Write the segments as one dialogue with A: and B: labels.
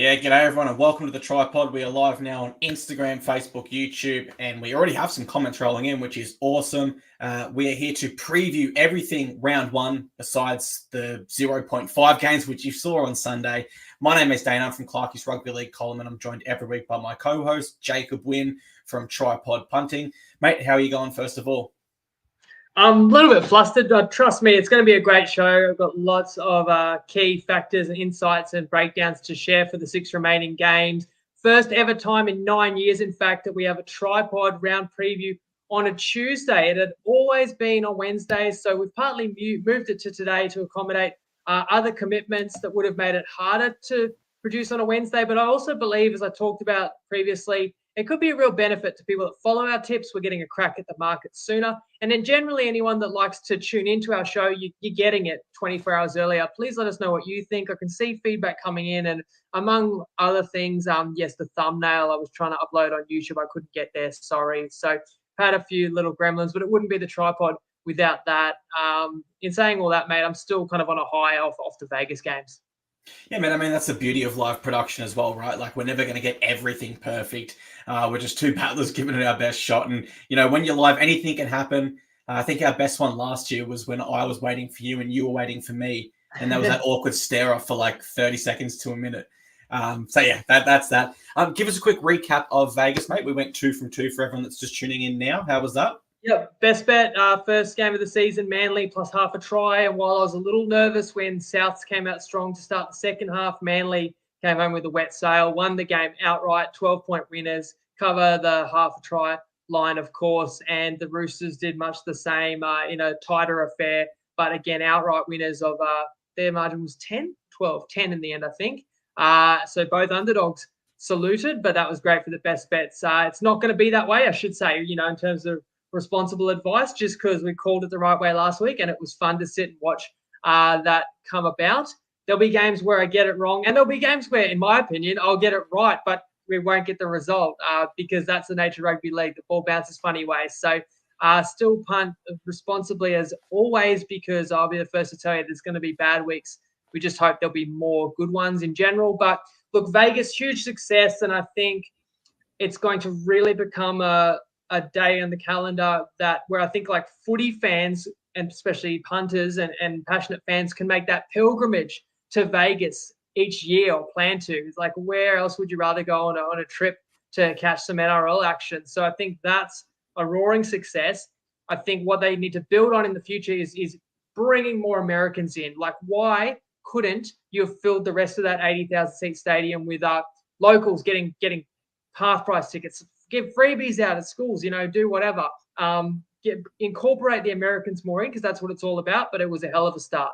A: Yeah, g'day everyone and welcome to the TryPod. We are live now on Instagram, Facebook, YouTube, and we already have some comments rolling in, which is awesome. We are here to preview everything round one besides the 0.5 games, which you saw on Sunday. My name is Dane. I'm from Clarkie's Rugby League column, and I'm joined every week by my co-host, Jacob Wynn from TryPod Punting. Mate, how are you going first of all?
B: I'm a little bit flustered, but trust me, it's going to be a great show. I've got lots of key factors and insights and breakdowns to share for the 6 remaining games. First ever time in 9 years, in fact, that we have a TryPod round preview on a Tuesday. It had always been on Wednesdays, so we've partly moved it to today to accommodate other commitments that would have made it harder to produce on a Wednesday. But I also believe, as I talked about previously, it could be a real benefit to people that follow our tips. We're getting a crack at the market sooner. And then generally anyone that likes to tune into our show, you're getting it 24 hours earlier. Please let us know what you think. I can see feedback coming in. And among other things, yes, the thumbnail I was trying to upload on YouTube, I couldn't get there. Sorry. So had a few little gremlins, but it wouldn't be the TryPod without that. In saying all that, mate, I'm still kind of on a high off the Vegas games.
A: Yeah, man, I mean, that's the beauty of live production as well, right? Like, we're never going to get everything perfect. We're just two battlers giving it our best shot. And, you know, when you're live, anything can happen. I think our best one last year was when I was waiting for you and you were waiting for me. And there was that awkward stare off for like 30 seconds to a minute. So, yeah, that's that. Give us a quick recap of Vegas, mate. We went 2 from 2 for everyone that's just tuning in now. How was that?
B: Yep, best bet, first game of the season, Manly plus half a try. And while I was a little nervous when Souths came out strong to start the second half, Manly came home with a wet sail, won the game outright, 12-point winners, cover the half a try line, of course. And the Roosters did much the same in a tighter affair. But again, outright winners of their margin was 10 in the end, I think. So both underdogs saluted, but that was great for the best bets. It's not going to be that way, I should say, in terms of responsible advice, just because we called it the right way last week and it was fun to sit and watch that come about. There'll be games where I get it wrong, and there'll be games where, in my opinion, I'll get it right, but we won't get the result because that's the nature of rugby league. The ball bounces funny ways. So still punt responsibly as always, because I'll be the first to tell you there's going to be bad weeks. We just hope there'll be more good ones in general. But look, Vegas, huge success, and I think it's going to really become a day on the calendar where I think like footy fans and especially punters and passionate fans can make that pilgrimage to Vegas each year or plan to. It's like, where else would you rather go on a trip to catch some NRL action? So I think that's a roaring success. I think what they need to build on in the future is bringing more Americans in. Like, why couldn't you have filled the rest of that 80,000 seat stadium with locals getting half price tickets? Give freebies out at schools, do whatever. Incorporate the Americans more in, because that's what it's all about. But it was a hell of a start.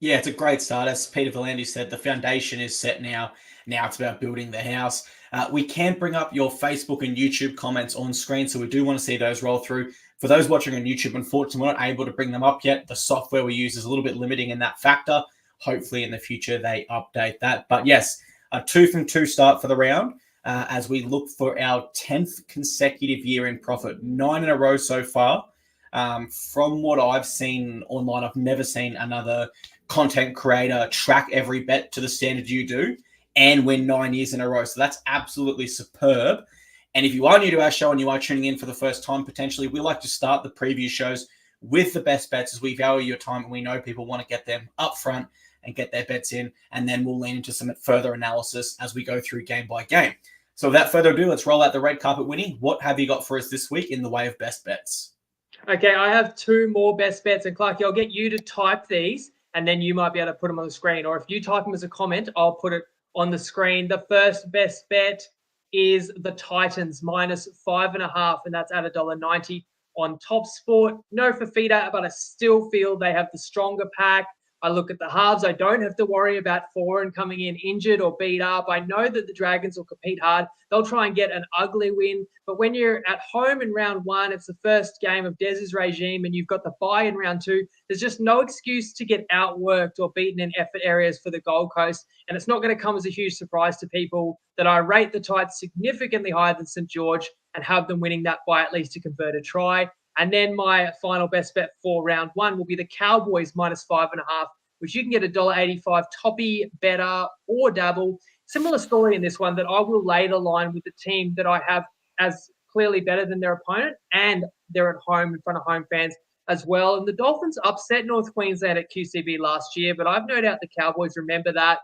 A: Yeah, it's a great start. As Peter V'landys said, the foundation is set now. Now it's about building the house. We can bring up your Facebook and YouTube comments on screen, so we do want to see those roll through. For those watching on YouTube, unfortunately, we're not able to bring them up yet. The software we use is a little bit limiting in that factor. Hopefully in the future they update that. But yes, a 2 from 2 start for the round. As we look for our 10th consecutive year in profit, 9 in a row so far. From what I've seen online, I've never seen another content creator track every bet to the standard you do and win 9 years in a row. So that's absolutely superb. And if you are new to our show and you are tuning in for the first time, potentially, we like to start the preview shows with the best bets, as we value your time and we know people want to get them up front and get their bets in. And then we'll lean into some further analysis as we go through game by game. So without further ado, let's roll out the red carpet, Winnie. What have you got for us this week in the way of best bets?
B: Okay, I have 2 more best bets. And Clarky, I'll get you to type these, and then you might be able to put them on the screen. Or if you type them as a comment, I'll put it on the screen. The first best bet is the Titans, minus 5.5, and that's at $1.90 on Top Sport. No Fafita, but I still feel they have the stronger pack. I look at the halves. I don't have to worry about Foran coming in injured or beat up. I know that the Dragons will compete hard. They'll try and get an ugly win. But when you're at home in round 1, it's the first game of Dez's regime, and you've got the bye in round 2. There's just no excuse to get outworked or beaten in effort areas for the Gold Coast. And it's not going to come as a huge surprise to people that I rate the Tides significantly higher than St. George and have them winning that by at least a converted try. And then my final best bet for round 1 will be the Cowboys minus 5.5, which you can get $1.85 toppy, better, or double. similar story in this one, that I will lay the line with the team that I have as clearly better than their opponent, and they're at home in front of home fans as well. And the Dolphins upset North Queensland at QCB last year, but I've no doubt the Cowboys remember that.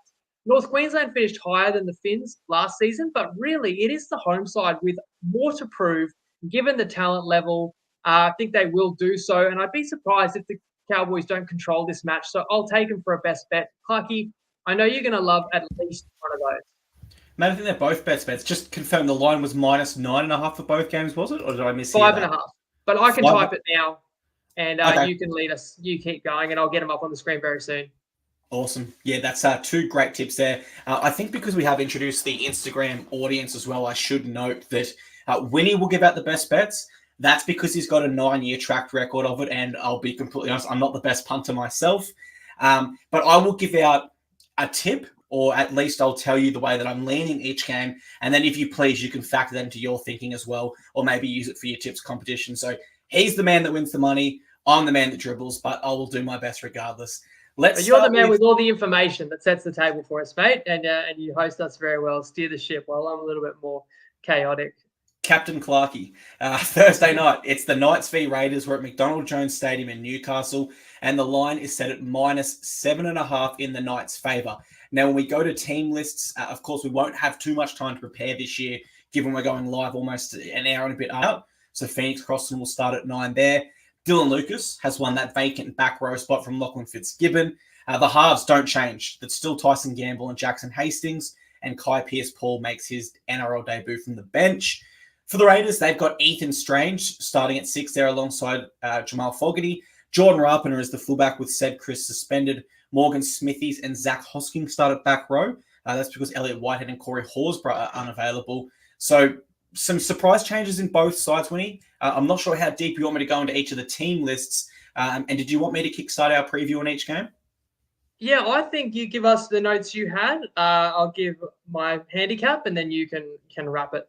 B: North Queensland finished higher than the Finns last season, but really it is the home side with more to prove. Given the talent level, I think they will do so. And I'd be surprised if the Cowboys don't control this match. So I'll take them for a best bet. Clarky, I know you're going to love at least one of those.
A: Mate, I think they're both best bets. Just confirm the line was -9.5 for both games, was it? Or did I miss
B: 5.5. But I can type it now, and
A: Okay.
B: you can lead us. You keep going, and I'll get them up on the screen very soon.
A: Awesome. Yeah, that's two great tips there. I think because we have introduced the Instagram audience as well, I should note that Winnie will give out the best bets. That's because he's got a 9-year track record of it, and I'll be completely honest, I'm not the best punter myself. But I will give out a tip, or at least I'll tell you the way that I'm leaning each game. And then if you please, you can factor that into your thinking as well, or maybe use it for your tips competition. So he's the man that wins the money. I'm the man that dribbles, but I will do my best regardless.
B: You're the man with all the information that sets the table for us, mate, and you host us very well, steer the ship, while I'm a little bit more chaotic.
A: Captain Clarkey. Thursday night, it's the Knights v Raiders. We're at McDonald Jones Stadium in Newcastle, and the line is set at -7.5 in the Knights' favour. Now, when we go to team lists, of course, we won't have too much time to prepare this year, given we're going live almost an hour and a bit out. So Phoenix Crossan will start at 9 there. Dylan Lucas has won that vacant back row spot from Lachlan Fitzgibbon. The halves don't change. That's still Tyson Gamble and Jackson Hastings, and Kai Pearce-Paul makes his NRL debut from the bench. For the Raiders, they've got Ethan Strange starting at 6 there alongside Jamal Fogarty. Jordan Rapiner is the fullback with Ced Chris suspended. Morgan Smithies and Zach Hosking start at back row. That's because Elliot Whitehead and Corey Horsburgh are unavailable. So some surprise changes in both sides, Winnie. I'm not sure how deep you want me to go into each of the team lists. And did you want me to kickstart our preview on each game?
B: Yeah, I think you give us the notes you had. I'll give my handicap, and then you can wrap it.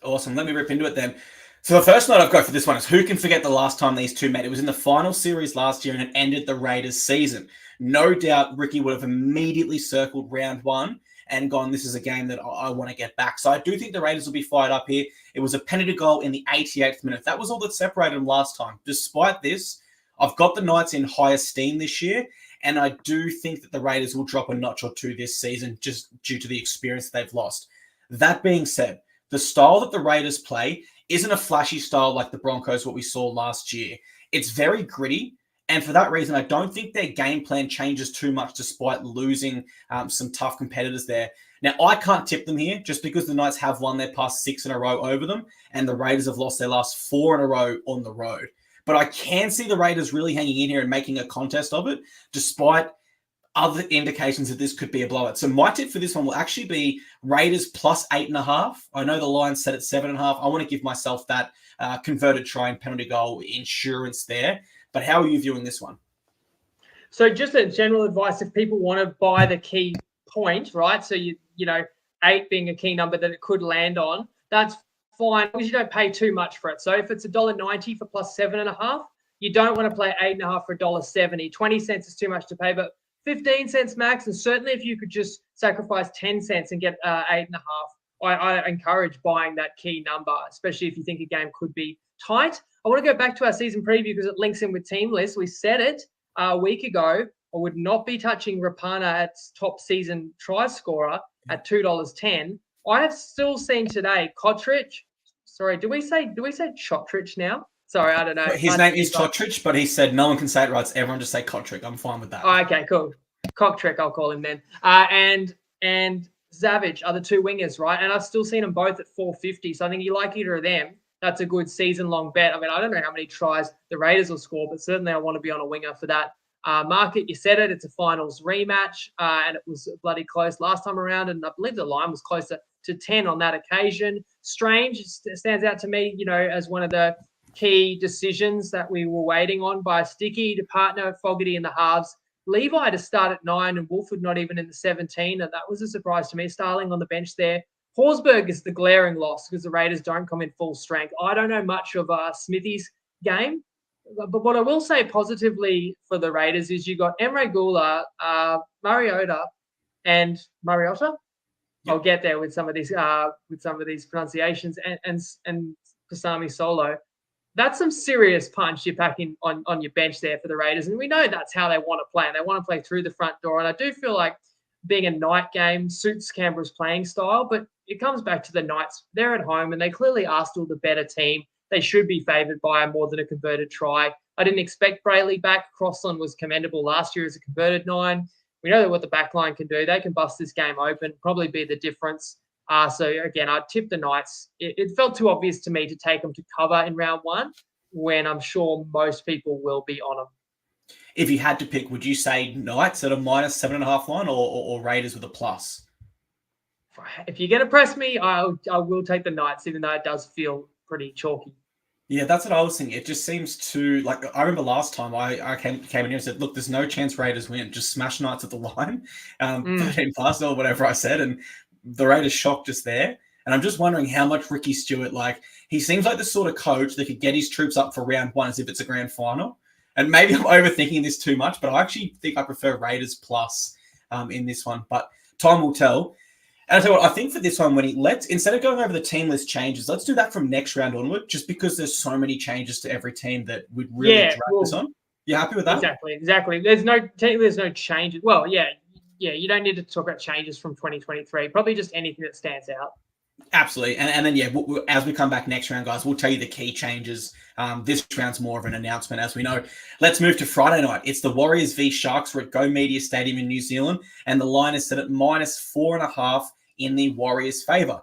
A: Awesome. Let me rip into it then. So the first note I've got for this one is, who can forget the last time these two met? It was in the final series last year, and it ended the Raiders' season. No doubt Ricky would have immediately circled round one and gone, this is a game that I want to get back. So I do think the Raiders will be fired up here. It was a penalty goal in the 88th minute. That was all that separated them last time. Despite this, I've got the Knights in high esteem this year, and I do think that the Raiders will drop a notch or two this season just due to the experience they've lost. That being said, the style that the Raiders play isn't a flashy style like the Broncos, what we saw last year. It's very gritty. And for that reason, I don't think their game plan changes too much despite losing some tough competitors there. Now, I can't tip them here just because the Knights have won their past 6 in a row over them, and the Raiders have lost their last 4 in a row on the road. But I can see the Raiders really hanging in here and making a contest of it, despite other indications that this could be a blowout. So my tip for this one will actually be Raiders plus 8.5. I know the line's set at 7.5. I want to give myself that converted try and penalty goal insurance there. But how are you viewing this one?
B: So just a general advice, if people want to buy the key point, right? So, you know, 8 being a key number that it could land on, that's fine because you don't pay too much for it. So if it's $1.90 for plus 7.5, you don't want to play 8.5 for $1.70. 20 cents is too much to pay, but 15 cents max. And certainly if you could just sacrifice 10 cents and get 8.5, I encourage buying that key number, especially if you think a game could be tight. I want to go back to our season preview because it links in with team lists. We said it a week ago. I would not be touching Rapana at top season try scorer at $2.10. I have still seen today Kotrich. Sorry, do we say Chotrich now? Sorry, I don't know.
A: His name is Chotrich, but he said no one can say it right. So everyone just say Kotrick. I'm fine with that.
B: Oh, okay, cool. Cocktrick, I'll call him then. And Savage are the 2 wingers, right? And I've still seen them both at 450. So I think you like either of them. That's a good season-long bet. I mean, I don't know how many tries the Raiders will score, but certainly I want to be on a winger for that market. You said it. It's a finals rematch, and it was bloody close last time around, and I believe the line was closer to 10 on that occasion. Strange stands out to me, you know, as one of the key decisions that we were waiting on by Sticky to partner Fogarty in the halves. Levi to start at 9 and Wolford not even in the 17. And that was a surprise to me. Starling on the bench there. Horsburgh is the glaring loss because the Raiders don't come in full strength. I don't know much of Smithy's game, but what I will say positively for the Raiders is you got Emre Gula, Mariota, I'll get there with some of these pronunciations and Pasami Solo. That's some serious punch you're packing on your bench there for the Raiders. And we know that's how they want to play. And they want to play through the front door. And I do feel like being a night game suits Canberra's playing style, but it comes back to the Knights. They're at home and they clearly are still the better team. They should be favoured by more than a converted try. I didn't expect Brayley back. Crossland was commendable last year as a converted 9. We know what the back line can do. They can bust this game open, probably be the difference. So, again, I'd tip the Knights. It felt too obvious to me to take them to cover in round 1 when I'm sure most people will be on them.
A: If you had to pick, would you say Knights at a -7.5 line or Raiders with a plus?
B: If you're going to press me, I will take the Knights, even though it does feel pretty chalky.
A: Yeah, that's what I was thinking. It just seems to, like, I remember last time I came in here and said, look, there's no chance Raiders win. Just smash Knights at the line, 13 plus or whatever I said. And the Raiders shocked us there. And I'm just wondering how much Ricky Stewart, like, he seems like the sort of coach that could get his troops up for round 1 as if it's a grand final. And maybe I'm overthinking this too much, but I actually think I prefer Raiders plus in this one. But time will tell. And I tell you what, I think for this one, instead of going over the team list changes, let's do that from next round onward, just because there's so many changes to every team that would really drag this on. You happy with that?
B: Exactly. There's no changes. Well, yeah, you don't need to talk about changes from 2023. Probably just anything that stands out.
A: Absolutely. And then, as we come back next round, guys, we'll tell you the key changes. This round's more of an announcement, as we know. Let's move to Friday night. It's the Warriors v Sharks. We're at Go Media Stadium in New Zealand, and the line is set at -4.5 in the Warriors' favour.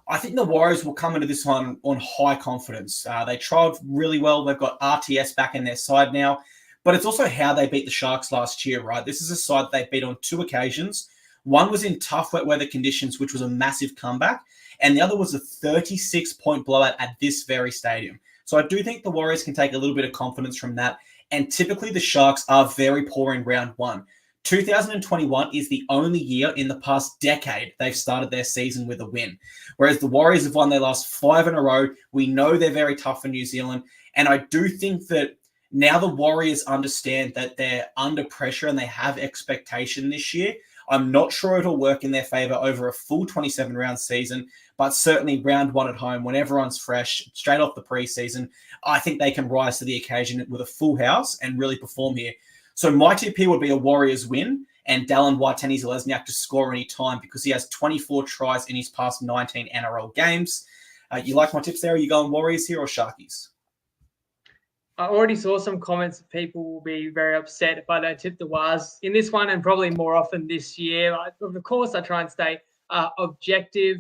A: I think the Warriors will come into this one on high confidence. They trialled really well. They've got RTS back in their side now, but it's also how they beat the Sharks last year, right? This is a side that they beat on 2 occasions. One was in tough wet weather conditions, which was a massive comeback, and the other was a 36-point blowout at this very stadium. So I do think the Warriors can take a little bit of confidence from that, and typically the Sharks are very poor in round 1. 2021 is the only year in the past decade they've started their season with a win, whereas the Warriors have won their last 5 in a row. We know they're very tough for New Zealand, and I do think that now the Warriors understand that they're under pressure and they have expectation this year. I'm not sure it'll work in their favour over a full 27-round season, but certainly round 1 at home, when everyone's fresh, straight off the preseason, I think they can rise to the occasion with a full house and really perform here. So my tip here would be a Warriors win and Dallin Waitani-Zelezniak to score any time because he has 24 tries in his past 19 NRL games. You like my tips there? Are you going Warriors here or Sharkies?
B: I already saw some comments that people will be very upset if I don't tip the Wars in this one and probably more often this year. Of course, I try and stay objective.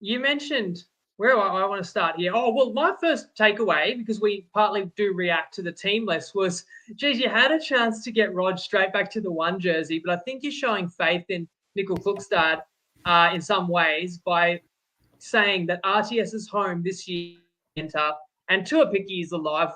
B: You mentioned, where I want to start here. Oh, well, my first takeaway, because we partly do react to the team list, was, geez, you had a chance to get Rod straight back to the 1 jersey, but I think you're showing faith in Nickel Klukstad in some ways by saying that RTS is home this year, and Tuapiki is a live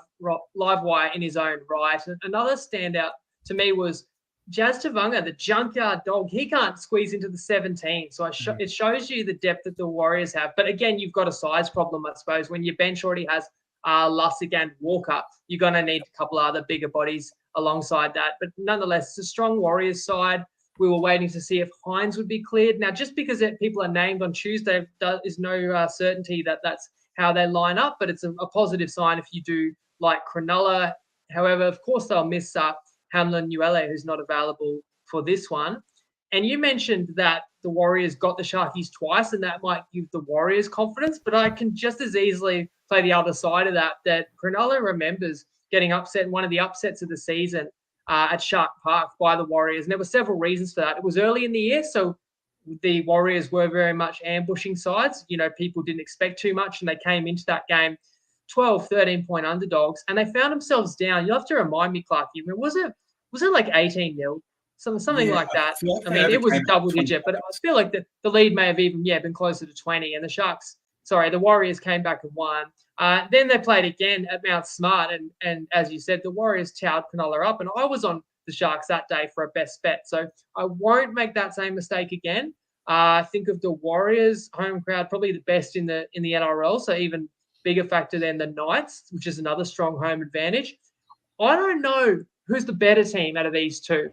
B: wire in his own right. And another standout to me was Jazz Tavanga, the junkyard dog. He can't squeeze into the 17. So it shows you the depth that the Warriors have. But again, you've got a size problem, I suppose. When your bench already has Lussick and Walker, you're going to need a couple of other bigger bodies alongside that. But nonetheless, it's a strong Warriors side. We were waiting to see if Hines would be cleared. Now, just because people are named on Tuesday, there is no certainty that that's how they line up, but it's a positive sign if you do like Cronulla. However, of course, they'll miss Hamlin Uele, who's not available for this one. And you mentioned that the Warriors got the Sharkies twice, and that might give the Warriors confidence, but I can just as easily play the other side of that Cronulla remembers getting upset in one of the upsets of the season at Shark Park by the Warriors. And there were several reasons for that. It was early in the year, so the Warriors were very much ambushing sides. You know, people didn't expect too much, and they came into that game 12, 13-point underdogs, and they found themselves down. You'll have to remind me, Clarky. I mean, was it like 18-0? Something like that. I mean, it was double-digit, but I feel like the lead may have even, been closer to 20, and the Warriors came back and won. Then they played again at Mount Smart, and as you said, the Warriors towed Cronulla up, and I was on the Sharks that day for a best bet. So I won't make that same mistake again. I think of the Warriors home crowd, probably the best in the NRL, so even bigger factor than the Knights, which is another strong home advantage. I don't know who's the better team out of these two.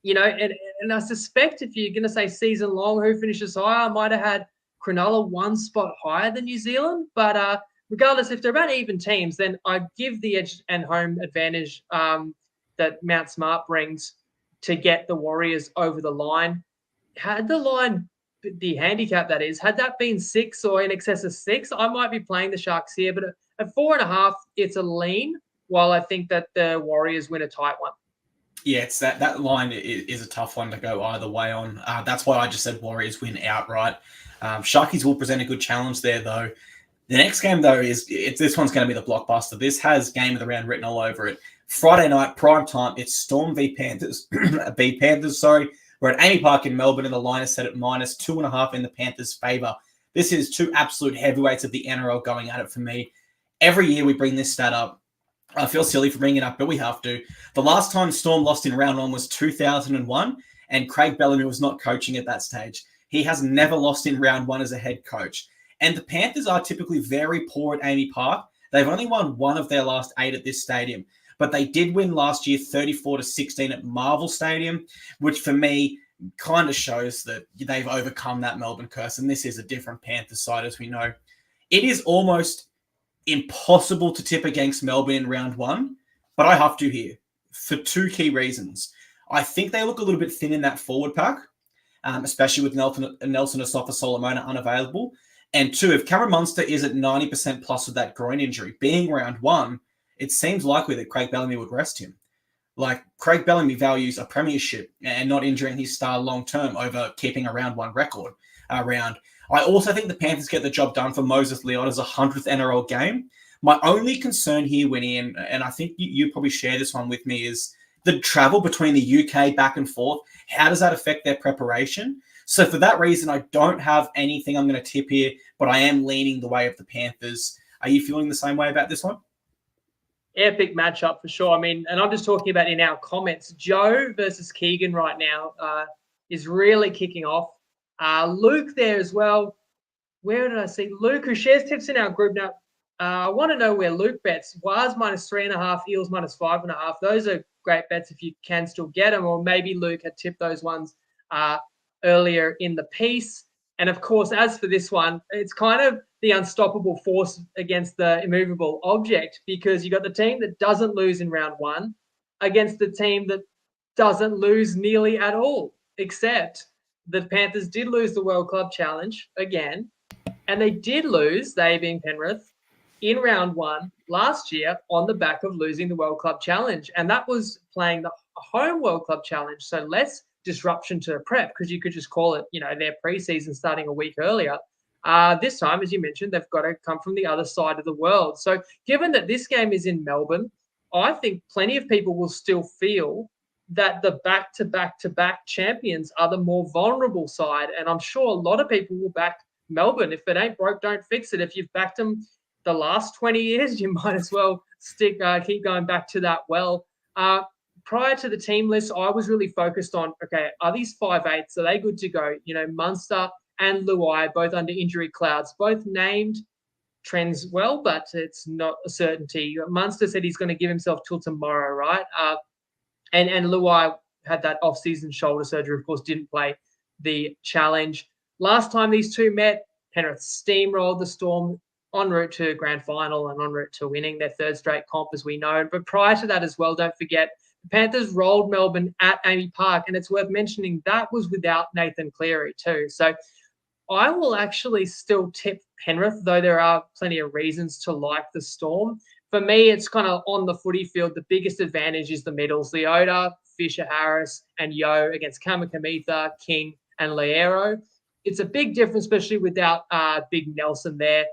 B: And I suspect if you're going to say season long, who finishes higher, I might have had Cronulla one spot higher than New Zealand. But regardless, if they're about even teams, then I give the edge and home advantage that Mount Smart brings to get the Warriors over the line. Had the line, the handicap that is, had that been 6 or in excess of 6, I might be playing the Sharks here. But at 4.5, it's a lean, while I think that the Warriors win a tight one.
A: Yeah, it's that line is a tough one to go either way on. That's why I just said Warriors win outright. Sharkies will present a good challenge there, though. The next game, though, this one's going to be the blockbuster. This has game of the round written all over it. Friday night, prime time, it's Storm v Panthers. Sorry. We're at Amy Park in Melbourne, and the line is set at -2.5 in the Panthers' favour. This is two absolute heavyweights of the NRL going at it for me. Every year we bring this stat up. I feel silly for bringing it up, but we have to. The last time Storm lost in round 1 was 2001, and Craig Bellamy was not coaching at that stage. He has never lost in round 1 as a head coach. And the Panthers are typically very poor at Amy Park. They've only won 1 of their last 8 at this stadium, but they did win last year 34-16 at Marvel Stadium, which for me kind of shows that they've overcome that Melbourne curse, and this is a different Panthers side, as we know. It is almost impossible to tip against Melbourne in round 1, but I have to here for 2 key reasons. I think they look a little bit thin in that forward pack, especially with Nelson Asafa-Solomona unavailable. And 2, if Cameron Munster is at 90% plus with that groin injury, being round 1, it seems likely that Craig Bellamy would rest him. Like, Craig Bellamy values a premiership and not injuring his star long-term over keeping a round 1 record around. I also think the Panthers get the job done for Moses Leota's 100th NRL game. My only concern here, Winnie, and I think you probably share this one with me, is the travel between the UK back and forth. How does that affect their preparation? So for that reason, I don't have anything I'm going to tip here, but I am leaning the way of the Panthers. Are you feeling the same way about this one?
B: Epic matchup for sure. I mean, and I'm just talking about in our comments, Joe versus Keegan right now is really kicking off. Luke there as well. Where did I see Luke, who shares tips in our group now? I want to know where Luke bets. Waz -3.5, Eels -5.5. Those are great bets if you can still get them, or maybe Luke had tipped those ones earlier in the piece. And of course, as for this one, it's kind of the unstoppable force against the immovable object, because you got the team that doesn't lose in round 1 against the team that doesn't lose nearly at all, except the Panthers did lose the World Club Challenge again, and they did lose, they being Penrith, in round 1 last year on the back of losing the World Club Challenge. And that was playing the home World Club Challenge, so less disruption to prep, because you could just call it, their preseason starting a week earlier. This time, as you mentioned, they've got to come from the other side of the world. So given that this game is in Melbourne, I think plenty of people will still feel that the back-to-back-to-back champions are the more vulnerable side. And I'm sure a lot of people will back Melbourne. If it ain't broke, don't fix it. If you've backed them the last 20 years, you might as well keep going back to that well. Prior to the team list, I was really focused on, okay, are these 5'8"s? Are they good to go? Munster and Luai, both under injury clouds, both named trends well, but it's not a certainty. Munster said he's going to give himself till tomorrow, right? And Luai had that off-season shoulder surgery, of course, didn't play the challenge. Last time these two met, Penrith steamrolled the Storm en route to grand final and en route to winning their 3rd straight comp, as we know. But prior to that as well, don't forget, the Panthers rolled Melbourne at Amy Park, and it's worth mentioning that was without Nathan Cleary too. So I will actually still tip Penrith, though there are plenty of reasons to like the Storm. For me, it's kind of on the footy field. The biggest advantage is the middles. Leota, Fisher-Harris, and Yeo against Kamikamica, King, and Liero. It's a big difference, especially without Big Nelson there.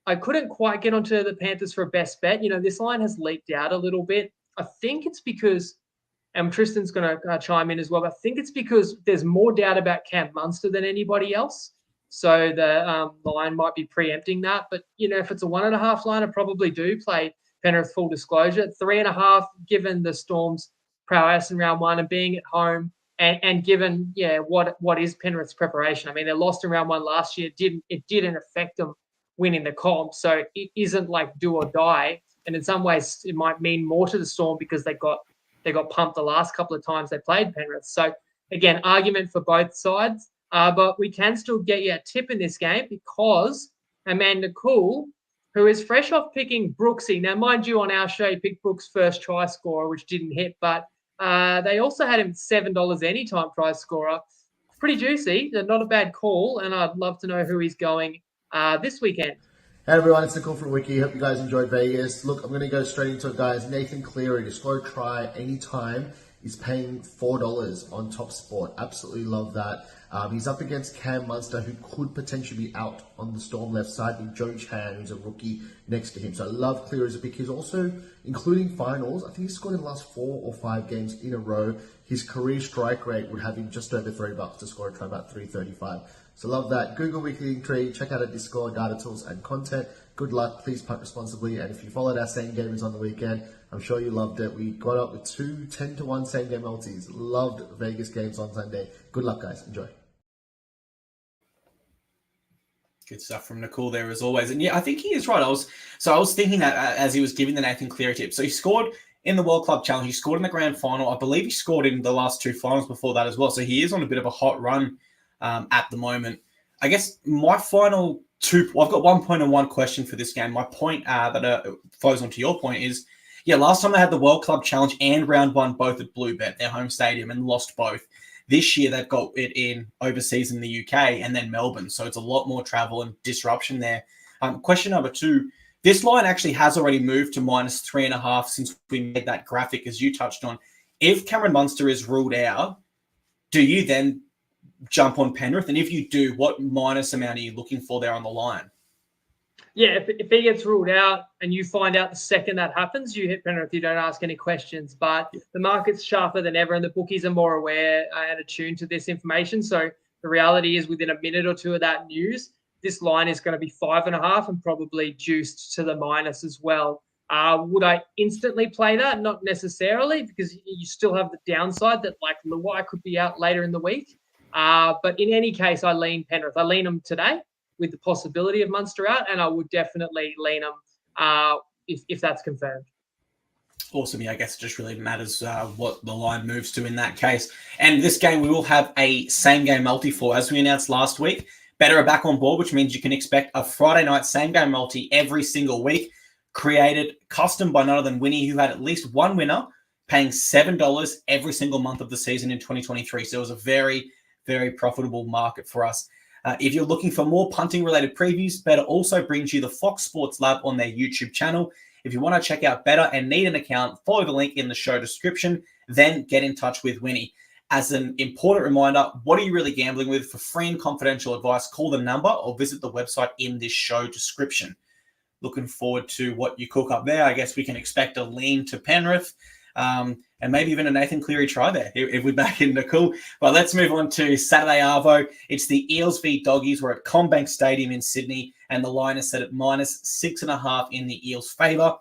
B: I couldn't quite get onto the Panthers for a best bet. This line has leaked out a little bit. I think it's because, and Tristan's going to chime in as well, but I think it's because there's more doubt about Cam Munster than anybody else. So the line might be preempting that. But, if it's a 1.5 line, I probably do play Penrith, full disclosure. 3.5, given the Storm's prowess in round 1 and being at home, and given, what is Penrith's preparation. I mean, they lost in round 1 last year. It didn't affect them winning the comp. So it isn't like do or die. And in some ways, it might mean more to the Storm because they got they got pumped the last couple of times they played Penrith. So again, argument for both sides, but we can still get you a tip in this game because Amanda Cool, who is fresh off picking Brooksy. Now, mind you, on our show, he picked Brooks' first try scorer, which didn't hit, but they also had him $7 anytime try scorer. Pretty juicy. Not a bad call, and I'd love to know who he's going this weekend.
C: Hey everyone, it's Nicole from Wiki. Hope you guys enjoyed Vegas. Look, I'm going to go straight into it, guys. Nathan Cleary to score a try anytime is paying $4 on Top Sport. Absolutely love that. He's up against Cam Munster, who could potentially be out on the Storm left side, with Joe Chan, who's a rookie, next to him. So I love Cleary as a pick. He's also, including finals, I think he's scored in the last 4 or 5 games in a row. His career strike rate would have him just over $3 to score a try, about $3.35. So love that. Google Weekly Tree. Check out our Discord, data tools, and content. Good luck. Please punt responsibly. And if you followed our same gamers on the weekend, I'm sure you loved it. We got up with 2 10-1 same game multis. Loved Vegas games on Sunday. Good luck, guys. Enjoy.
A: Good stuff from Nicole there as always. And yeah, I think he is right. I was thinking that as he was giving the Nathan Cleary tip. So he scored in the World Club Challenge. He scored in the grand final. I believe he scored in the last 2 finals before that as well. So he is on a bit of a hot run at the moment. I guess my final 2, I've got 1 point and 1 question for this game. My point that flows onto your point is, yeah, last time they had the World Club Challenge and round 1 both at Bluebet, their home stadium, and lost both. This year, they've got it in overseas in the UK and then Melbourne. So it's a lot more travel and disruption there. Question number 2, this line actually has already moved to -3.5 since we made that graphic, as you touched on. If Cameron Munster is ruled out, do you then jump on Penrith? And if you do, what minus amount are you looking for there on the line?
B: Yeah, if he gets ruled out and you find out the second that happens, you hit Penrith, you don't ask any questions. But the market's sharper than ever and the bookies are more aware and attuned to this information. So the reality is within a minute or 2 of that news, this line is going to be 5.5 and probably juiced to the minus as well. Would I instantly play that? Not necessarily, because you still have the downside that like Luai could be out later in the week. But in any case, I lean Penrith. I lean them today with the possibility of Munster out, and I would definitely lean them if that's confirmed.
A: Awesome. Yeah, I guess it just really matters what the line moves to in that case. And this game, we will have a same-game multi for, as we announced last week. Better are back on board, which means you can expect a Friday night same-game multi every single week, created custom by none other than Winnie, who had at least one winner, paying $7 every single month of the season in 2023. So it was a very, very profitable market for us. If you're looking for more punting-related previews, Better also brings you the Fox Sports Lab on their YouTube channel. If you want to check out Better and need an account, follow the link in the show description, then get in touch with Winnie. As an important reminder, what are you really gambling with? For free and confidential advice, call the number or visit the website in this show description. Looking forward to what you cook up there. I guess we can expect a lean to Penrith. And maybe even a Nathan Cleary try there if we're back in the cool. But let's move on to Saturday Arvo. It's the Eels v Doggies. We're at CommBank Stadium in Sydney, and the line is set at -6.5 in the Eels' favour.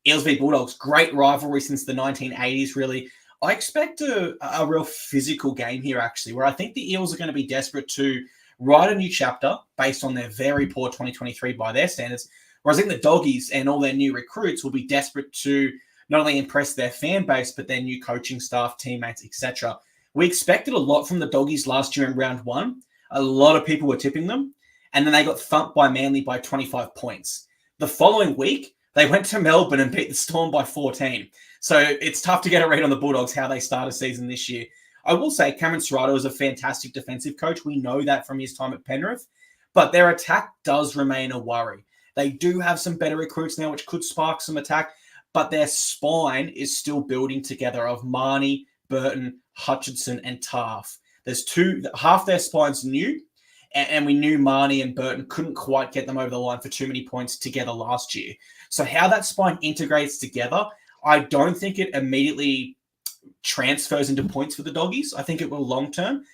A: Eels v Bulldogs, great rivalry since the 1980s, really. I expect a real physical game here, actually, where I think the Eels are going to be desperate to write a new chapter based on their very poor 2023 by their standards, whereas I think the Doggies and all their new recruits will be desperate to not only impress their fan base, but their new coaching staff, teammates, etc. We expected a lot from the Doggies last year in round 1. A lot of people were tipping them, and then they got thumped by Manly by 25 points. The following week, they went to Melbourne and beat the Storm by 14. So it's tough to get a read on the Bulldogs, how they start a season this year. I will say Cameron Serrato is a fantastic defensive coach. We know that from his time at Penrith, but their attack does remain a worry. They do have some better recruits now, which could spark some attack, but their spine is still building together of Marnie, Burton, Hutchinson, and Taff. There's half their spine's new, and we knew Marnie and Burton couldn't quite get them over the line for too many points together last year. So how that spine integrates together, I don't think it immediately transfers into points for the Doggies. I think it will long term.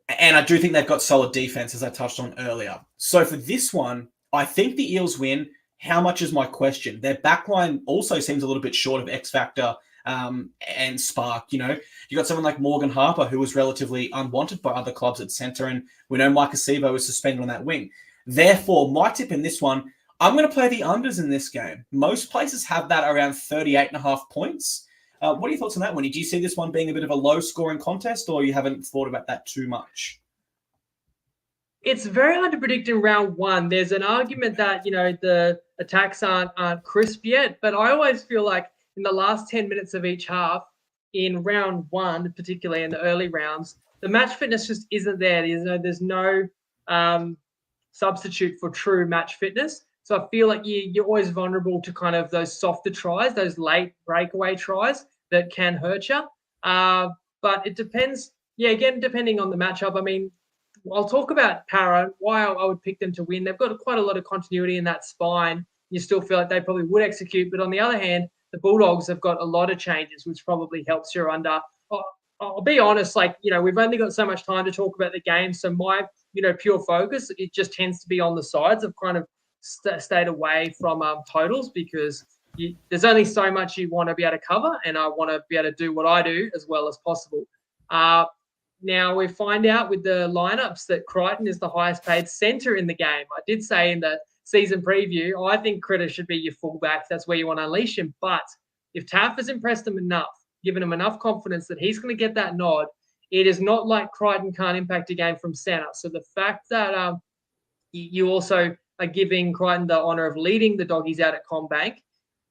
A: And I do think they've got solid defense, as I touched on earlier. So for this one, I think the Eels win. How much is my question? Their backline also seems a little bit short of X Factor and spark. You know, you got someone like Morgan Harper, who was relatively unwanted by other clubs at centre, and we know Mike Acevo is suspended on that wing. Therefore, my tip in this one, I'm going to play the unders in this game. Most places have that around 38.5 points. What are your thoughts on that one? Do you see this one being a bit of a low-scoring contest, or you haven't thought about that too much?
B: It's very hard to predict in round one. There's an argument that, the attacks aren't crisp yet, but I always feel like in the last 10 minutes of each half, in round one, particularly in the early rounds, the match fitness just isn't there. There's no substitute for true match fitness. So I feel like you're always vulnerable to kind of those softer tries, those late breakaway tries that can hurt you. But it depends. Yeah, again, depending on the matchup. I mean, I'll talk about Para, why I would pick them to win. They've got quite a lot of continuity in that spine. You still feel like they probably would execute. But on the other hand, the Bulldogs have got a lot of changes, which probably helps your under. I'll be honest, we've only got so much time to talk about the game. So my, pure focus, it just tends to be on the sides. I've kind of stayed away from totals because there's only so much you want to be able to cover. And I want to be able to do what I do as well as possible. Now, we find out with the lineups that Crichton is the highest paid centre in the game. I did say in the season preview, I think Critter should be your fullback. That's where you want to unleash him. But if Taff has impressed him enough, given him enough confidence that he's going to get that nod, it is not like Crichton can't impact a game from centre. So the fact that you also are giving Crichton the honour of leading the doggies out at CommBank,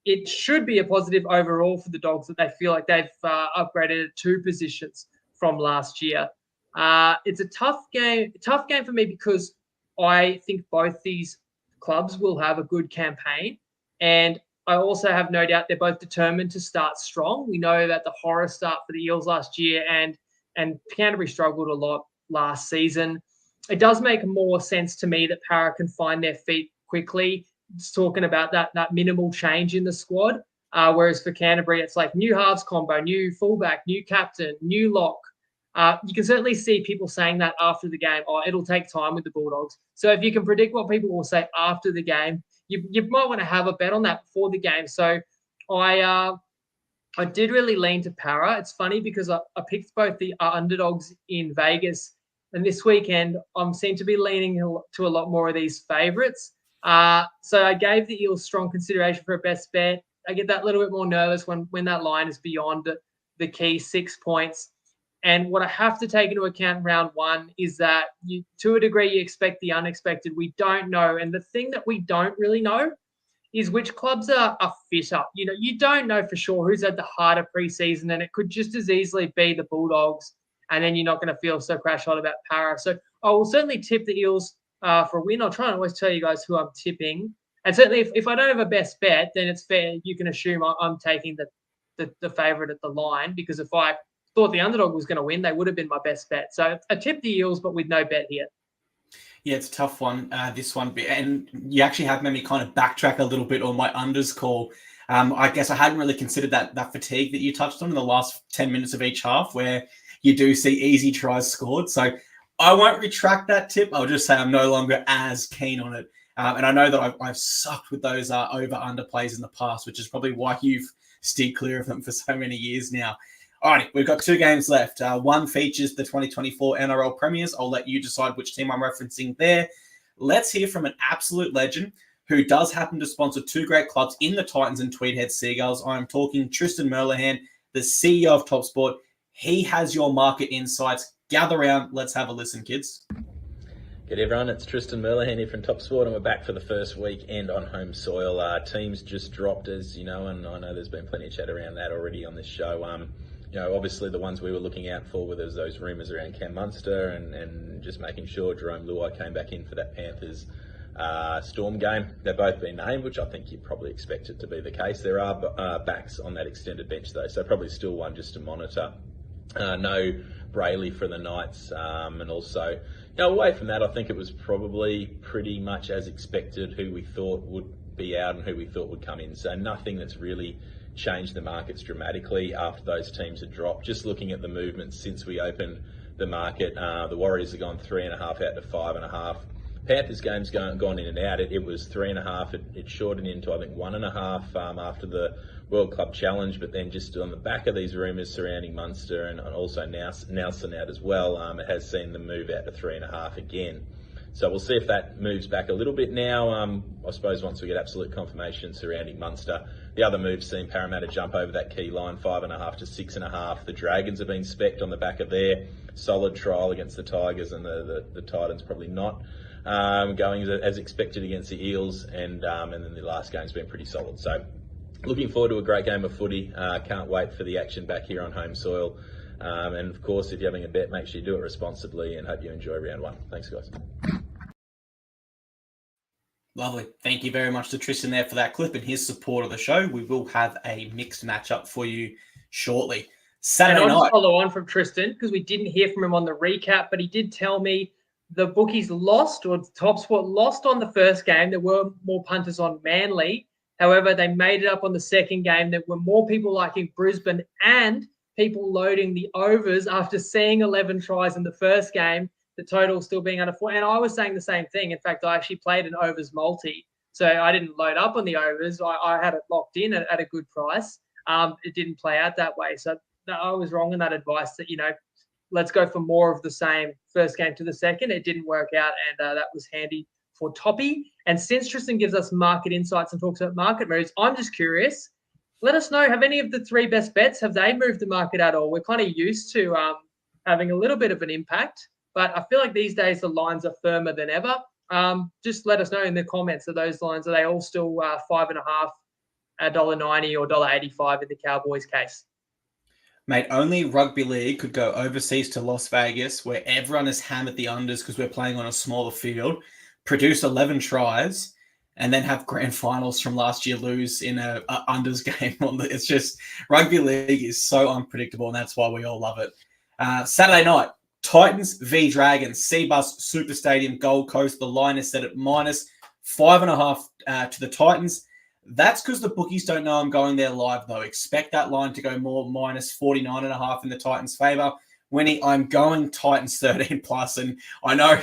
B: it should be a positive overall for the Dogs that they feel like they've upgraded 2 positions from last year. It's a tough game for me because I think both these clubs will have a good campaign. And I also have no doubt they're both determined to start strong. We know that the horror start for the Eels last year and Canterbury struggled a lot last season. It does make more sense to me that Para can find their feet quickly. It's talking about that minimal change in the squad. Whereas for Canterbury, it's like new halves combo, new fullback, new captain, new lock. You can certainly see people saying that after the game. It'll take time with the Bulldogs. So if you can predict what people will say after the game, you might want to have a bet on that before the game. So I did really lean to Para. It's funny because I picked both the underdogs in Vegas, and this weekend I seem to be leaning to a lot more of these favourites. So I gave the Eels strong consideration for a best bet. I get that little bit more nervous when that line is beyond the key 6 points. And what I have to take into account in round one is that to a degree, you expect the unexpected. We don't know. And the thing that we don't really know is which clubs are fitter. You don't know for sure who's had the harder preseason, and it could just as easily be the Bulldogs. And then you're not going to feel so crash hot about Para. So I will certainly tip the Eels for a win. I'll try and always tell you guys who I'm tipping. And certainly if I don't have a best bet, then it's fair. You can assume I'm taking the favourite at the line, because if I thought the underdog was going to win, they would have been my best bet. So I tipped the Eels, but with no bet here.
A: Yeah, it's a tough one, this one. And you actually have made me kind of backtrack a little bit on my unders call. I guess I hadn't really considered that fatigue that you touched on in the last 10 minutes of each half, where you do see easy tries scored. So I won't retract that tip. I'll just say I'm no longer as keen on it. And I know that I've sucked with those over-under plays in the past, which is probably why you've steered clear of them for so many years now. All right, we've got 2 games left. One features the 2024 NRL Premiers. I'll let you decide which team I'm referencing there. Let's hear from an absolute legend who does happen to sponsor 2 great clubs in the Titans and Tweedhead Seagulls. I'm talking Tristan Merlehan, the CEO of TopSport. He has your market insights. Gather round. Let's have a listen, kids.
D: Good everyone, it's Tristan Merlehan here from TopSport, and we're back for the first weekend on home soil. Teams just dropped, as you know, and I know there's been plenty of chat around that already on this show. Obviously the ones we were looking out for were those rumours around Cam Munster and just making sure Jerome Luai came back in for that Panthers Storm game. They've both been named, which I think you probably expect it to be the case. There are backs on that extended bench though, so probably still one just to monitor. No Brayley for the Knights, and also away from that, I think it was probably pretty much as expected who we thought would be out and who we thought would come in. So nothing that's really changed the markets dramatically after those teams had dropped. Just looking at the movements since we opened the market, the Warriors have gone 3.5 out to 5.5. Panthers game's gone in and out. It was 3.5. It shortened into, I think, 1.5 after the World Club Challenge, but then just on the back of these rumours surrounding Munster and also Nelson out as well, it has seen them move out to 3.5 again. So we'll see if that moves back a little bit now. I suppose once we get absolute confirmation surrounding Munster. The other moves seen Parramatta jump over that key line, 5.5 to 6.5. The Dragons have been specced on the back of their solid trial against the Tigers, and the Titans probably not going as expected against the Eels, and then the last game's been pretty solid. So looking forward to a great game of footy. Can't wait for the action back here on home soil. And of course, if you're having a bet, make sure you do it responsibly, and hope you enjoy round one. Thanks, guys.
A: Lovely. Thank you very much to Tristan there for that clip and his support of the show. We will have a mixed matchup for you shortly. Saturday
B: and I'll
A: night.
B: just follow on from Tristan because we didn't hear from him on the recap, but he did tell me the bookies lost, or TopSport lost on the first game. There were more punters on Manly. However, they made it up on the second game. There were more people liking Brisbane and people loading the overs after seeing 11 tries in the first game, the total still being under 4. And I was saying the same thing. In fact, I actually played an overs multi. So I didn't load up on the overs. I had it locked in at a good price. It didn't play out that way. So I was wrong in that advice that, let's go for more of the same first game to the second. It didn't work out, and that was handy for Toppy. And since Tristan gives us market insights and talks about market moves, I'm just curious. Let us know, have any of the three best bets, have they moved the market at all? We're kind of used to having a little bit of an impact, but I feel like these days the lines are firmer than ever. Just let us know in the comments, are those lines, are they all still 5.5, $1.90 or $1.85 in the Cowboys case?
A: Mate, only rugby league could go overseas to Las Vegas, where everyone is hammered the unders because we're playing on a smaller field, produce 11 tries, and then have grand finals from last year lose in a unders game. It's just, rugby league is so unpredictable, and that's why we all love it. Saturday night, Titans v Dragons, Cbus Super Stadium, Gold Coast. The line is set at minus 5.5 to the Titans. That's because the bookies don't know I'm going there live, though. Expect that line to go more, minus 49.5 in the Titans' favour. Winnie, I'm going Titans 13 plus, and I know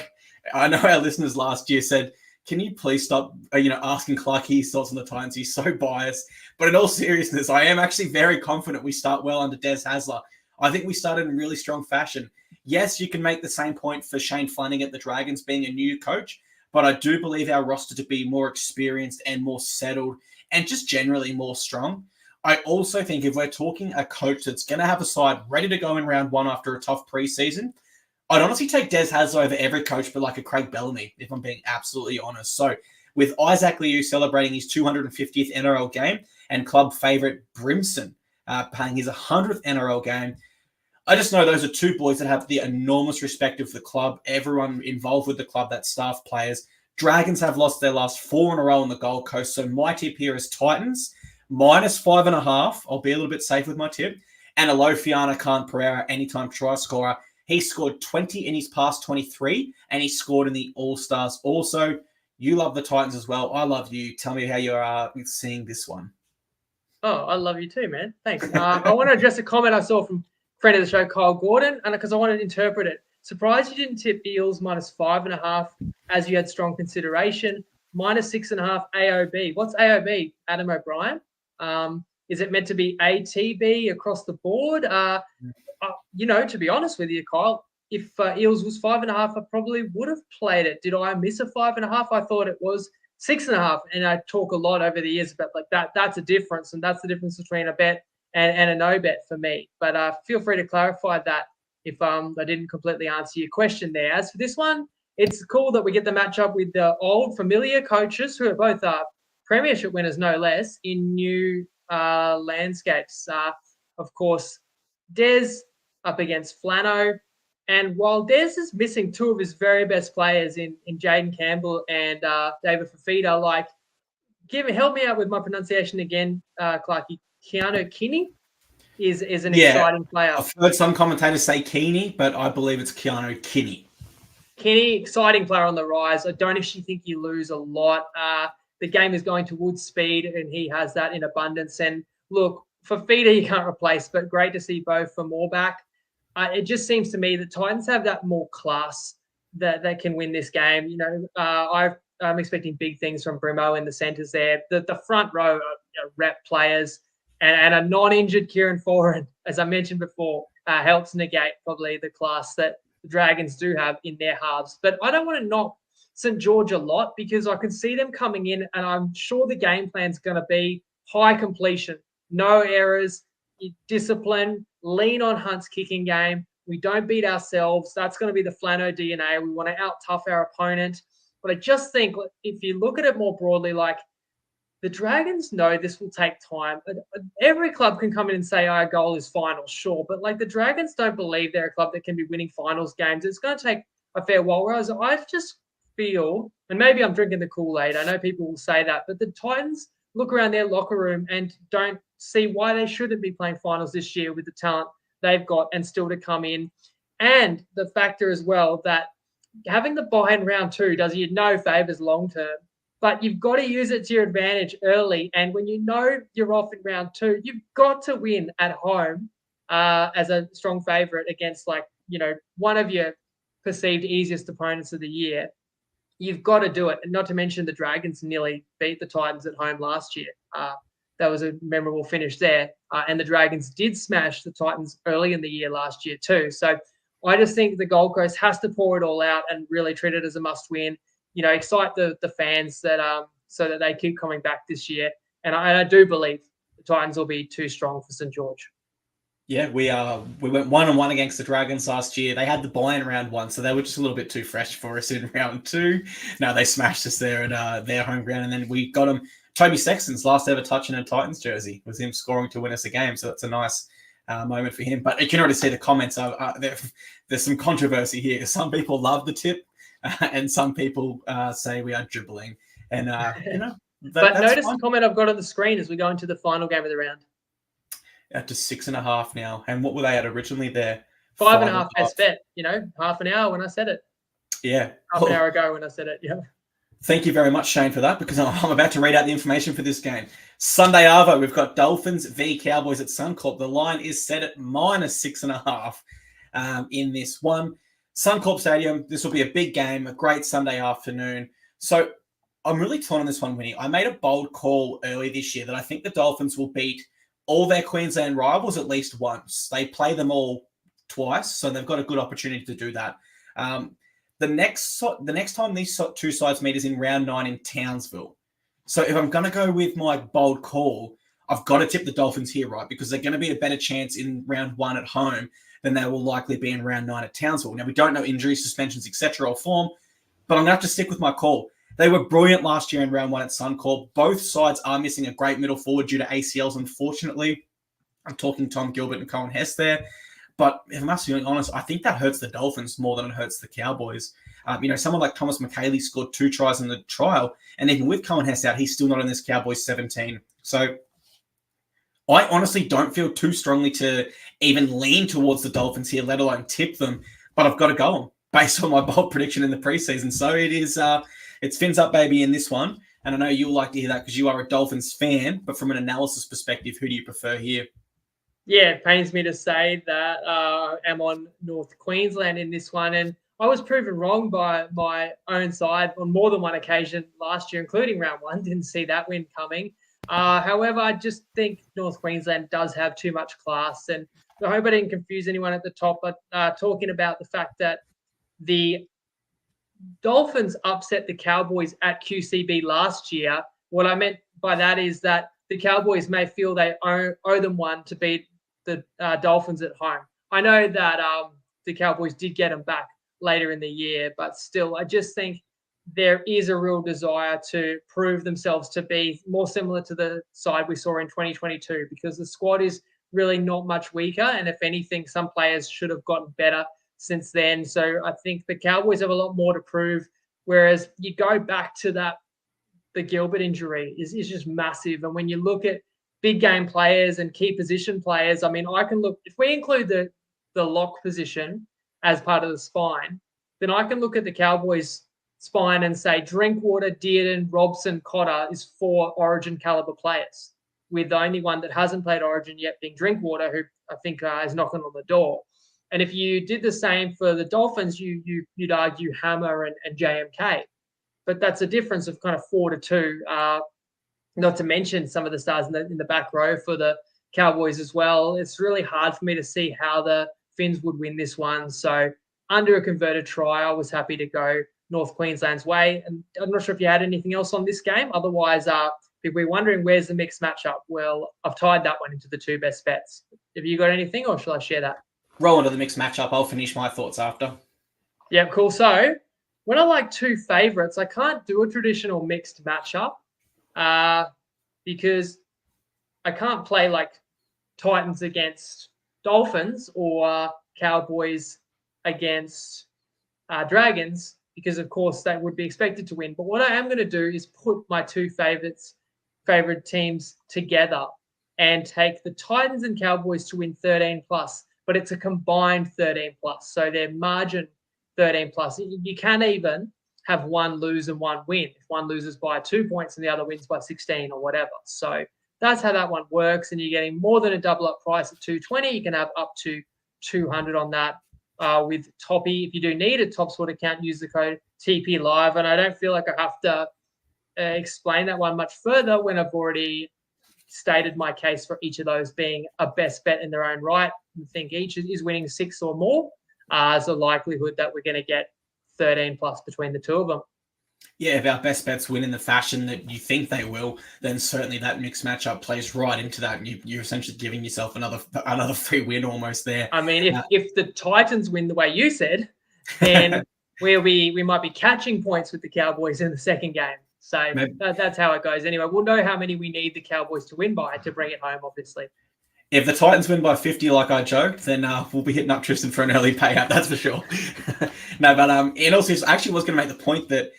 A: our listeners last year said, can you please stop, asking Clark his thoughts on the Titans? He's so biased. But in all seriousness, I am actually very confident we start well under Des Hasler. I think we started in really strong fashion. Yes, you can make the same point for Shane Flanagan at the Dragons being a new coach, but I do believe our roster to be more experienced and more settled and just generally more strong. I also think if we're talking a coach that's going to have a side ready to go in round one after a tough preseason, I'd honestly take Des Hasler over every coach but like a Craig Bellamy, if I'm being absolutely honest. So with Isaac Liu celebrating his 250th NRL game and club favourite Brimson playing his 100th NRL game, I just know those are two boys that have the enormous respect of the club, everyone involved with the club, that staff, players. Dragons have lost their last 4 in a row on the Gold Coast, so my tip here is Titans, minus 5.5. I'll be a little bit safe with my tip. And Alofiana Khan Pereira, anytime try scorer. He scored 20 in his past 23, and he scored in the All-Stars also. You love the Titans as well. I love you. Tell me how you are seeing this one.
B: Oh, I love you too, man. Thanks. I want to address a comment I saw from friend of the show, Kyle Gordon, and because I wanted to interpret it. Surprised you didn't tip Eels minus 5.5 as you had strong consideration. Minus 6.5 AOB. What's AOB? Adam O'Brien. Is it meant to be ATB across the board? To be honest with you, Kyle, if Eels was 5.5, I probably would have played it. Did I miss a 5.5? I thought it was 6.5. And I talk a lot over the years about like that. That's a difference, and that's the difference between a bet and a no bet for me. But feel free to clarify that if I didn't completely answer your question there. As for this one, it's cool that we get the matchup with the old familiar coaches who are both premiership winners, no less, in new landscapes. Of course, Des up against Flano. And while Des is missing 2 of his very best players in Jaden Campbell and David Fafita, help me out with my pronunciation again, Clarky. Keanu Kinney is an exciting player.
A: I've heard some commentators say Keeney, but I believe it's Keanu Kinney.
B: Kinney, exciting player on the rise. I don't actually think you lose a lot. The game is going towards speed, and he has that in abundance. And look, Fafita you can't replace, but great to see both for more back. It just seems to me that Titans have that more class that can win this game. I'm expecting big things from Brimo in the centres there. The front row are rep players. And a non-injured Kieran Foran, as I mentioned before, helps negate probably the class that the Dragons do have in their halves. But I don't want to knock St. George a lot because I can see them coming in, and I'm sure the game plan's going to be high completion, no errors, discipline, lean on Hunt's kicking game. We don't beat ourselves. That's going to be the Flano DNA. We want to out-tough our opponent. But I just think if you look at it more broadly, like the Dragons know this will take time. Every club can come in and say our goal is finals, sure. But like the Dragons don't believe they're a club that can be winning finals games. It's going to take a fair while. Whereas I just feel, and maybe I'm drinking the Kool-Aid, I know people will say that, but the Titans look around their locker room and don't see why they shouldn't be playing finals this year with the talent they've got and still to come in. And the factor as well that having the bye in round 2 does you no favours long term, but you've got to use it to your advantage early. And when you know you're off in round 2, you've got to win at home as a strong favourite against, like, you know, one of your perceived easiest opponents of the year. You've got to do it. And not to mention the Dragons nearly beat the Titans at home last year. That was a memorable finish there. And the Dragons did smash the Titans early in the year last year too. So I just think the Gold Coast has to pour it all out and really treat it as a must-win. You know, excite the fans that so that they keep coming back this year. And I do believe the Titans will be too strong for St. George.
A: Yeah, we went 1-1 against the Dragons last year. They had the bye in round 1, so they were just a little bit too fresh for us in round 2. No, they smashed us there at their home ground, and then we got them. Toby Sexton's last ever touch in a Titans jersey was him scoring to win us a game, so that's a nice moment for him. But you can already see the comments. There's some controversy here. Some people love the tip, and some people say we are dribbling. And you know,
B: but notice fine. The comment I've got on the screen as we go into the final game of the round.
A: Up to 6.5 now. And what were they at originally there?
B: 5.5 best bet, you know, half an hour when I said it.
A: Yeah.
B: Half an hour ago when I said it, yeah.
A: Thank you very much, Shane, for that, because I'm about to read out the information for this game. Sunday Arvo, we've got Dolphins v Cowboys at Suncorp. The line is set at -6.5 in this one. Suncorp Stadium, this will be a big game, a great Sunday afternoon. So I'm really torn on this one, Winnie. I made a bold call early this year that I think the Dolphins will beat all their Queensland rivals at least once. They play them all twice, so they've got a good opportunity to do that. The next time these two sides meet is in round 9 in Townsville. So if I'm going to go with my bold call, I've got to tip the Dolphins here, right? Because they're going to be a better chance in round 1 at home than they will likely be in round 9 at Townsville. Now, we don't know injuries, suspensions, etc. or form, but I'm going to have to stick with my call. They were brilliant last year in round 1 at Suncorp. Both sides are missing a great middle forward due to ACLs, unfortunately. I'm talking Tom Gilbert and Cohen Hess there. But if I'm absolutely honest, I think that hurts the Dolphins more than it hurts the Cowboys. You know, someone like Thomas McKaylee scored 2 tries in the trial, and even with Cohen Hess out, he's still not in this Cowboys 17. So I honestly don't feel too strongly to even lean towards the Dolphins here, let alone tip them. But I've got to go on based on my bold prediction in the preseason. So it is... it's fins up, baby, in this one. And I know you'll like to hear that because you are a Dolphins fan. But from an analysis perspective, who do you prefer here?
B: Yeah, it pains me to say that I'm on North Queensland in this one. And I was proven wrong by my own side on more than one occasion last year, including round 1. Didn't see that win coming. However, I just think North Queensland does have too much class. And I hope I didn't confuse anyone at the top, but talking about the fact that the Dolphins upset the Cowboys at QCB last year. What I meant by that is that the Cowboys may feel they owe them one to beat the Dolphins at home. I know that the Cowboys did get them back later in the year, but still, I just think there is a real desire to prove themselves to be more similar to the side we saw in 2022 because the squad is really not much weaker. And if anything, some players should have gotten better since then. So I think the Cowboys have a lot more to prove. Whereas you go back to the Gilbert injury is just massive. And when you look at big game players and key position players, I mean, I can look, if we include the lock position as part of the spine, then I can look at the Cowboys spine and say Drinkwater, Dearden, Robson, Cotter is 4 Origin caliber players, with the only one that hasn't played Origin yet being Drinkwater, who I think is knocking on the door. And if you did the same for the Dolphins, you'd argue Hammer and JMK. But that's a difference of kind of 4-2, not to mention some of the stars in the back row for the Cowboys as well. It's really hard for me to see how the Finns would win this one. So under a converted try, I was happy to go North Queensland's way. And I'm not sure if you had anything else on this game. Otherwise, if we're wondering where's the mixed matchup, well, I've tied that one into the 2 best bets. Have you got anything, or shall I share that?
A: Roll into the mixed matchup. I'll finish my thoughts after.
B: Yeah, cool. So when I like 2 favourites, I can't do a traditional mixed matchup because I can't play like Titans against Dolphins or Cowboys against Dragons, because of course they would be expected to win. But what I am going to do is put my 2 favorite teams together and take the Titans and Cowboys to win 13 plus, but it's a combined 13 plus. So their margin 13 plus. You can even have one lose and one win. If one loses by 2 points and the other wins by 16 or whatever. So that's how that one works. And you're getting more than a double up price at 220. You can have up to 200 on that. With Toppy, if you do need a TopSport account, use the code TP Live. And I don't feel like I have to explain that one much further when I've already stated my case for each of those being a best bet in their own right. I think each is winning 6 or more. There's a likelihood that we're going to get 13 plus between the 2 of them.
A: Yeah, if our best bets win in the fashion that you think they will, then certainly that mixed matchup plays right into that. And you're essentially giving yourself another free win almost there.
B: I mean, if the Titans win the way you said, then we might be catching points with the Cowboys in the second game. So that's how it goes. Anyway, we'll know how many we need the Cowboys to win by to bring it home, obviously.
A: If the Titans win by 50, like I joked, then we'll be hitting up Tristan for an early payout. That's for sure. No, but and also, I actually was going to make the point that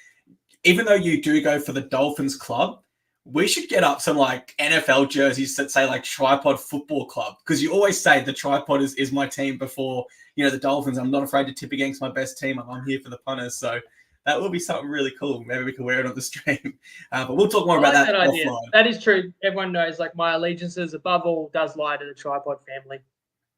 A: even though you do go for the Dolphins club, we should get up some like NFL jerseys that say like TryPod Football Club, because you always say the TryPod is my team before, the Dolphins. I'm not afraid to tip against my best team. I'm here for the punters. So that will be something really cool. Maybe we can wear it on the stream. But we'll talk more about that
B: idea.
A: offline.
B: That is true. Everyone knows like my allegiances above all does lie to the TryPod family.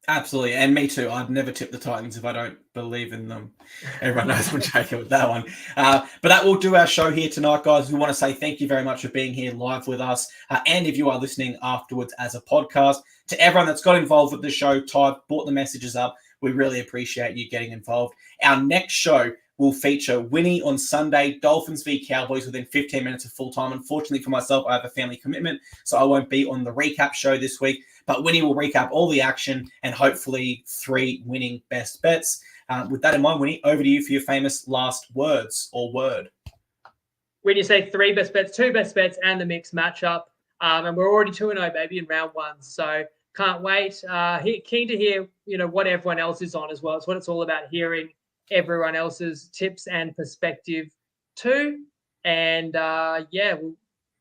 A: Absolutely. And me too. I'd never tip the Titans if I don't believe in them. Everyone knows I'm joking with that one. But that will do our show here tonight, guys. We want to say thank you very much for being here live with us. And if you are listening afterwards as a podcast, to everyone that's got involved with the show, typed, brought the messages up, we really appreciate you getting involved. Our next show will feature Winnie on Sunday, Dolphins v Cowboys within 15 minutes of full time. Unfortunately for myself, I have a family commitment, so I won't be on the recap show this week. But Winnie will recap all the action and hopefully 3 winning best bets. With that in mind, Winnie, over to you for your famous last words or word.
B: When you say 3 best bets, 2 best bets, and the mixed matchup, and we're already 2-0, baby, in round 1. So can't wait. Keen to hear, what everyone else is on as well. It's what it's all about, hearing everyone else's tips and perspective too. And we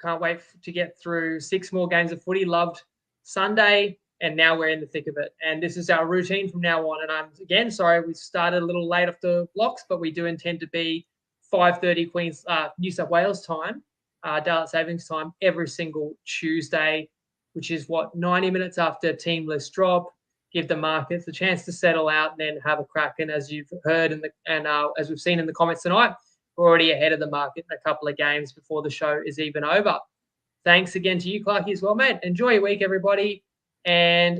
B: can't wait to get through 6 more games of footy. Loved Sunday, and now we're in the thick of it. And this is our routine from now on. And I'm again sorry we started a little late off the blocks, but we do intend to be 5:30 New South Wales time, daylight savings time, every single Tuesday, which is 90 minutes after team list drop. Give the markets a chance to settle out and then have a crack. And as you've heard as we've seen in the comments tonight, we're already ahead of the market in a couple of games before the show is even over. Thanks again to you, Clarky, as well, mate. Enjoy your week, everybody. And